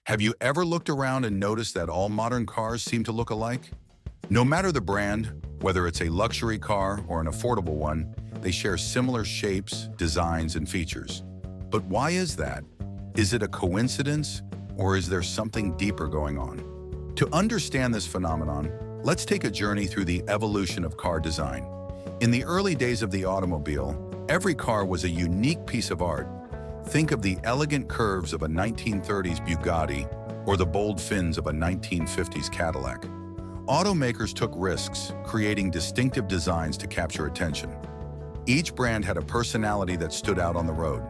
Have you ever looked around and noticed that all modern cars seem to look alike? No matter the brand, whether it's a luxury car or an affordable one, they share similar shapes, designs, and features. But why is that? Is it a coincidence, or is there something deeper going on? To understand this phenomenon, let's take a journey through the evolution of car design. In the early days of the automobile, every car was a unique piece of art. Think of the elegant curves of a 1930s Bugatti or the bold fins of a 1950s Cadillac. Automakers took risks, creating distinctive designs to capture attention. Each brand had a personality that stood out on the road.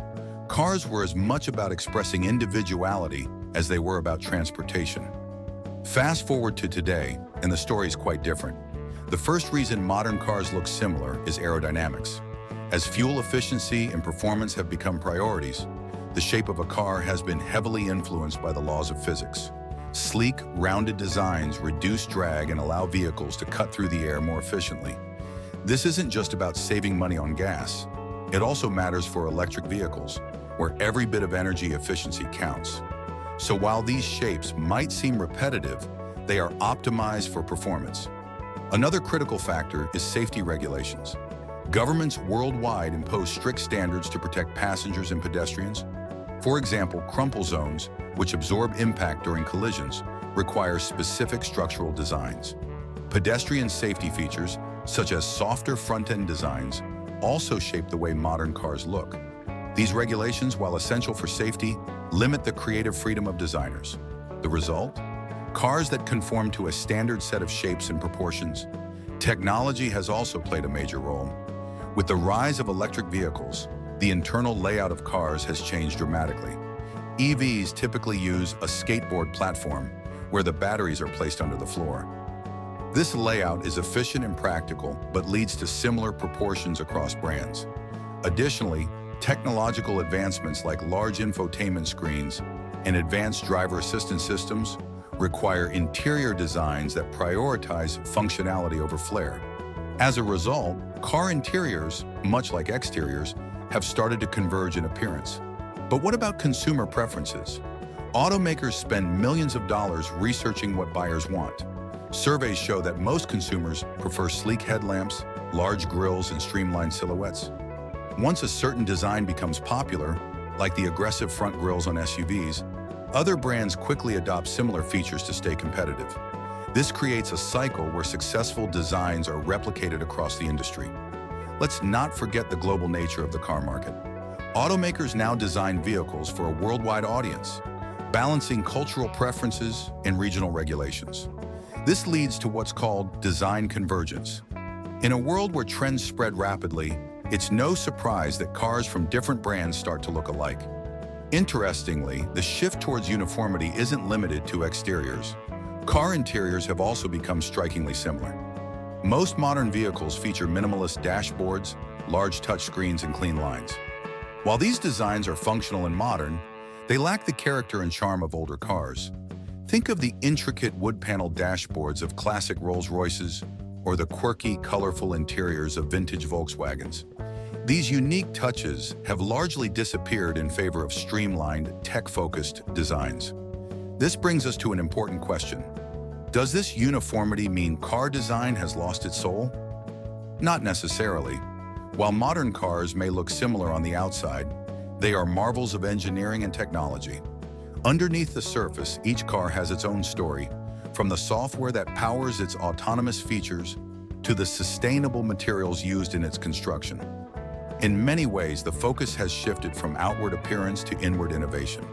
Cars were as much about expressing individuality as they were about transportation. Fast forward to today, and the story's quite different. The first reason modern cars look similar is aerodynamics. As fuel efficiency and performance have become priorities, the shape of a car has been heavily influenced by the laws of physics. Sleek, rounded designs reduce drag and allow vehicles to cut through the air more efficiently. This isn't just about saving money on gas. It also matters for electric vehicles, where every bit of energy efficiency counts. So while these shapes might seem repetitive, they are optimized for performance. Another critical factor is safety regulations. Governments worldwide impose strict standards to protect passengers and pedestrians. For example, crumple zones, which absorb impact during collisions, require specific structural designs. Pedestrian safety features, such as softer front-end designs, also shape the way modern cars look. These regulations, while essential for safety, limit the creative freedom of designers. The result? Cars that conform to a standard set of shapes and proportions. Technology has also played a major role. With the rise of electric vehicles, the internal layout of cars has changed dramatically. EVs typically use a skateboard platform where the batteries are placed under the floor. This layout is efficient and practical, but leads to similar proportions across brands. Additionally, technological advancements like large infotainment screens and advanced driver assistance systems require interior designs that prioritize functionality over flair. As a result, car interiors, much like exteriors, have started to converge in appearance. But what about consumer preferences? Automakers spend millions of dollars researching what buyers want. Surveys show that most consumers prefer sleek headlamps, large grilles, and streamlined silhouettes. Once a certain design becomes popular, like the aggressive front grilles on SUVs, other brands quickly adopt similar features to stay competitive. This creates a cycle where successful designs are replicated across the industry. Let's not forget the global nature of the car market. Automakers now design vehicles for a worldwide audience, balancing cultural preferences and regional regulations. This leads to what's called design convergence. In a world where trends spread rapidly, it's no surprise that cars from different brands start to look alike. Interestingly, the shift towards uniformity isn't limited to exteriors. Car interiors have also become strikingly similar. Most modern vehicles feature minimalist dashboards, large touchscreens, and clean lines. While these designs are functional and modern, they lack the character and charm of older cars. Think of the intricate wood-paneled dashboards of classic Rolls-Royces or the quirky, colorful interiors of vintage Volkswagens. These unique touches have largely disappeared in favor of streamlined, tech-focused designs. This brings us to an important question. Does this uniformity mean car design has lost its soul? Not necessarily. While modern cars may look similar on the outside, they are marvels of engineering and technology. Underneath the surface, each car has its own story, from the software that powers its autonomous features to the sustainable materials used in its construction. In many ways, the focus has shifted from outward appearance to inward innovation.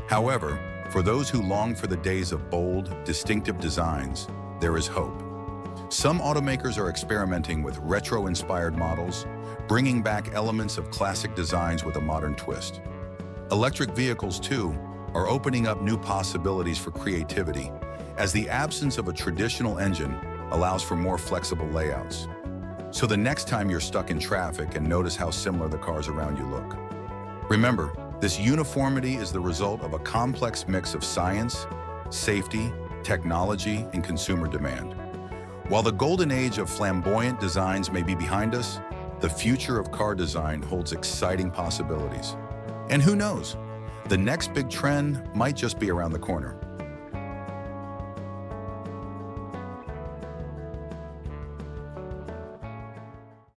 However, for those who long for the days of bold, distinctive designs, there is hope. Some automakers are experimenting with retro-inspired models, bringing back elements of classic designs with a modern twist. Electric vehicles, too, are opening up new possibilities for creativity, as the absence of a traditional engine allows for more flexible layouts. So the next time you're stuck in traffic and notice how similar the cars around you look, remember, this uniformity is the result of a complex mix of science, safety, technology, and consumer demand. While the golden age of flamboyant designs may be behind us, the future of car design holds exciting possibilities. And who knows, The next big trend might just be around the corner.